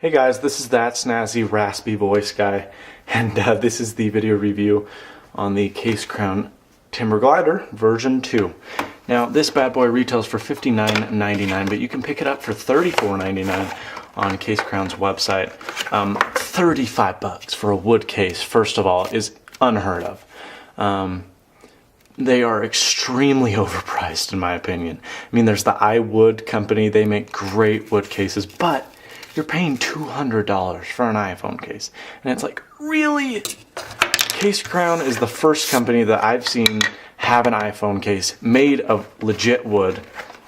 Hey guys, this is that snazzy raspy voice guy, and this is the video review on the Case Crown Timber Glider version 2. Now this bad boy retails for $59.99, but you can pick it up for $34.99 on Case Crown's website. $35 for a wood case, first of all, is unheard of. They are extremely overpriced in my opinion. I mean, there's the iWood company, they make great wood cases, but you're paying $200 for an iPhone case. And it's like, really? Case Crown is the first company that I've seen have an iPhone case made of legit wood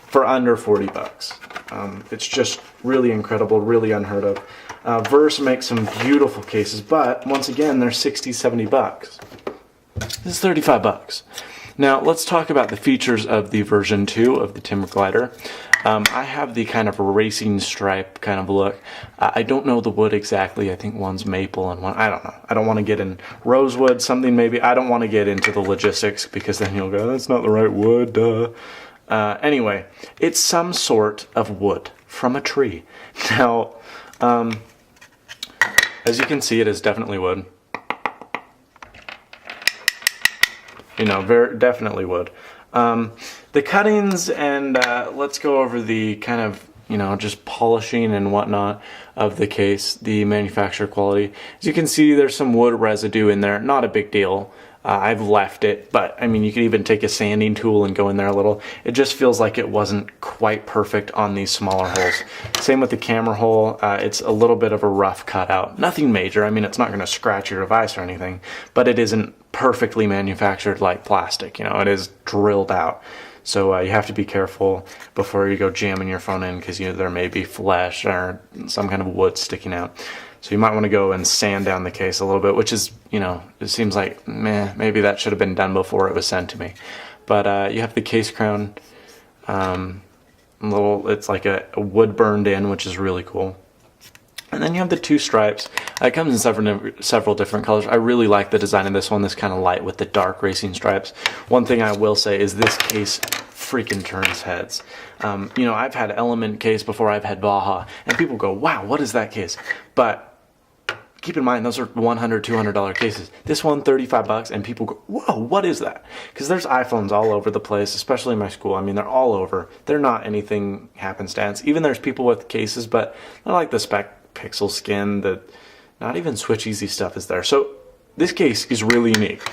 for under 40 bucks. It's just really incredible, really unheard of. Verse makes some beautiful cases, but once again, they're 60, 70 bucks. This is 35 bucks. Now, let's talk about the features of the version 2 of the Timber Glider. I have the kind of racing stripe kind of look. I don't know the wood exactly. I think one's maple and one, I don't know. I don't want to get in rosewood, something maybe. I don't want to get into the logistics because then you'll go, that's not the right wood, duh. Anyway, it's some sort of wood from a tree. Now, as you can see, it is definitely wood. You know, very definitely wood. The cuttings and let's go over the kind of, you know, just polishing and whatnot of the case, the manufacturer quality. As you can see, there's some wood residue in there, not a big deal. I've left it, but I mean, you could even take a sanding tool and go in there a little. It just feels like it wasn't quite perfect on these smaller holes. Same with the camera hole. It's a little bit of a rough cutout. Nothing major. I mean, it's not going to scratch your device or anything, but it isn't perfectly manufactured like plastic. You know, it is drilled out. So you have to be careful before you go jamming your phone in because there may be flesh or some kind of wood sticking out. So you might want to go and sand down the case a little bit, which is, you know, it seems like, meh, maybe that should have been done before it was sent to me. But you have the Case Crown, it's like a wood burned in, which is really cool. And then you have the two stripes. It comes in several different colors. I really like the design of this one, this kind of light with the dark racing stripes. One thing I will say is this case freaking turns heads. You know, I've had Element case before, I've had Baja, and people go, wow, what is that case? But keep in mind, those are $100, $200 cases. This one, 35 bucks, and people go, whoa, what is that? Because there's iPhones all over the place, especially in my school. I mean, they're all over. They're not anything happenstance. Even there's people with cases, but not like the spec pixel skin, not even Switch Easy stuff is there. So this case is really unique.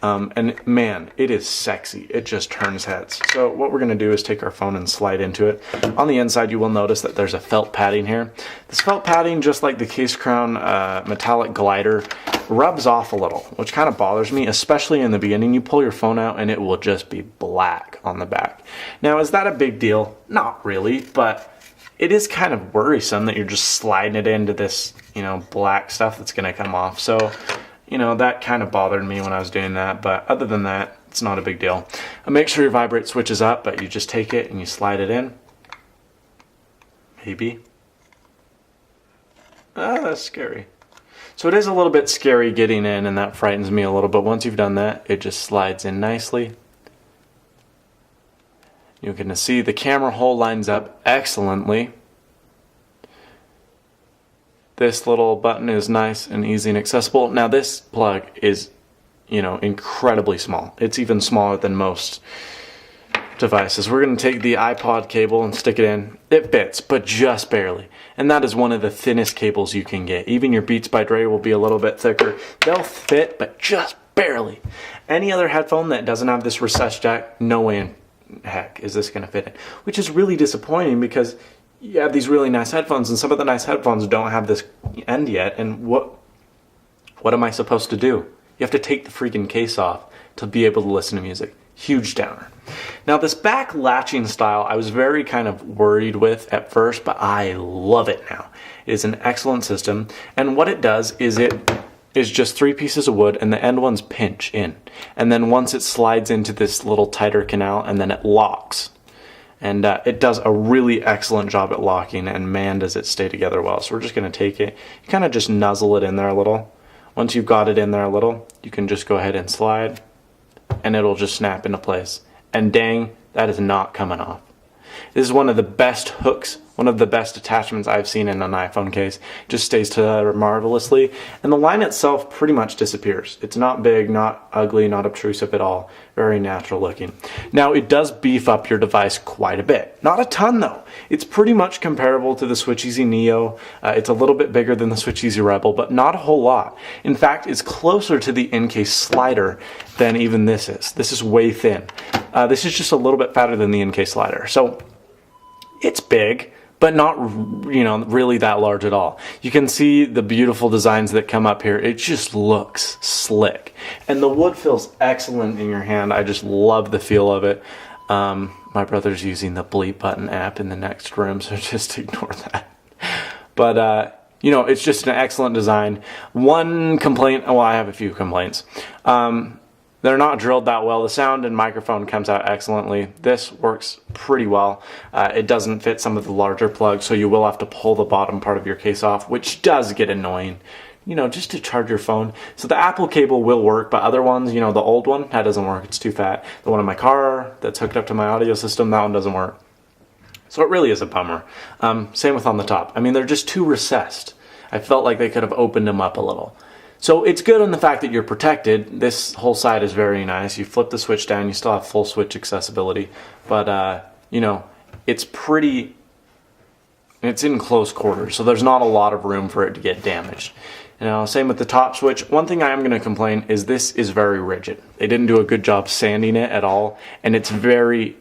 And man, it is sexy. It just turns heads. So what we're going to do is take our phone and slide into it. On the inside, you will notice that there's a felt padding here. This felt padding, just like the Case Crown metallic glider, rubs off a little, which kind of bothers me, especially in the beginning. You pull your phone out and it will just be black on the back. Now, is that a big deal? Not really, but it is kind of worrisome that you're just sliding it into this, you know, black stuff that's going to come off. So, you know, that kind of bothered me when I was doing that, but other than that, it's not a big deal. Make sure your vibrate switch is up, but you just take it and you slide it in. Maybe. That's scary. So it is a little bit scary getting in, and that frightens me a little, but once you've done that, it just slides in nicely. You're going to see the camera hole lines up excellently. This little button is nice and easy and accessible. Now this plug is, you know, incredibly small. It's even smaller than most devices. We're going to take the iPod cable and stick it in. It fits, but just barely. And that is one of the thinnest cables you can get. Even your Beats by Dre will be a little bit thicker. They'll fit, but just barely. Any other headphone that doesn't have this recessed jack, no way in heck is this going to fit in. Which is really disappointing because you have these really nice headphones, and some of the nice headphones don't have this end yet, and what am I supposed to do? You have to take the freaking case off to be able to listen to music. Huge downer. Now this back latching style I was very kind of worried with at first, but I love it now. It is an excellent system, and what it does is it is just 3 pieces of wood, and the end ones pinch in. And then once it slides into this little tighter canal, and then it locks. And it does a really excellent job at locking, and man, does it stay together well. So we're just going to take it, you kind of just nuzzle it in there a little. Once you've got it in there a little, you can just go ahead and slide, and it'll just snap into place. And dang, that is not coming off. This is one of the best hooks, one of the best attachments I've seen in an iPhone case. Just stays together marvelously, and the line itself pretty much disappears. It's not big, not ugly, not obtrusive at all. Very natural looking. Now, it does beef up your device quite a bit. Not a ton though. It's pretty much comparable to the Switch Easy Neo. It's a little bit bigger than the Switch Easy Rebel, but not a whole lot. In fact, it's closer to the in-case slider than even this is. This is way thin. This is just a little bit fatter than the in-case slider. So it's big, but not, really that large at all. You can see the beautiful designs that come up here. It just looks slick. And the wood feels excellent in your hand. I just love the feel of it. My brother's using the bleep button app in the next room, so just ignore that. But, it's just an excellent design. One complaint, well, I have a few complaints. They're not drilled that well. The sound and microphone comes out excellently. This works pretty well. It doesn't fit some of the larger plugs, so you will have to pull the bottom part of your case off, which does get annoying, just to charge your phone. So the Apple cable will work, but other ones, the old one, that doesn't work. It's too fat. The one in my car that's hooked up to my audio system, that one doesn't work. So it really is a bummer. Same with on the top. I mean, they're just too recessed. I felt like they could have opened them up a little. So it's good on the fact that you're protected. This whole side is very nice. You flip the switch down, you still have full switch accessibility. But, it's in close quarters, so there's not a lot of room for it to get damaged. Same with the top switch. One thing I am going to complain is this is very rigid. They didn't do a good job sanding it at all, and it's very,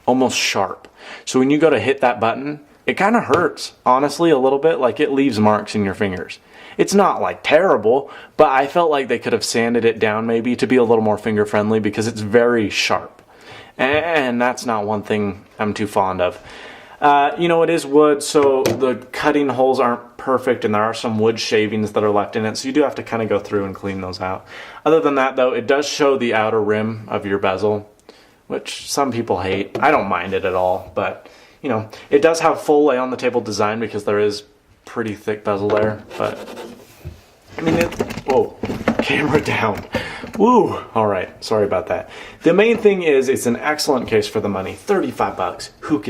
almost sharp. So when you go to hit that button, it kind of hurts, honestly, a little bit. Like, it leaves marks in your fingers. It's not like terrible, but I felt like they could have sanded it down maybe to be a little more finger friendly because it's very sharp. And that's not one thing I'm too fond of. It is wood, so the cutting holes aren't perfect, and there are some wood shavings that are left in it, so you do have to kind of go through and clean those out. Other than that, though, it does show the outer rim of your bezel, which some people hate. I don't mind it at all, but, it does have full lay on the table design because there is pretty thick bezel there, but whoa, camera down. Woo! Alright, sorry about that. The main thing is it's an excellent case for the money. $35. Who can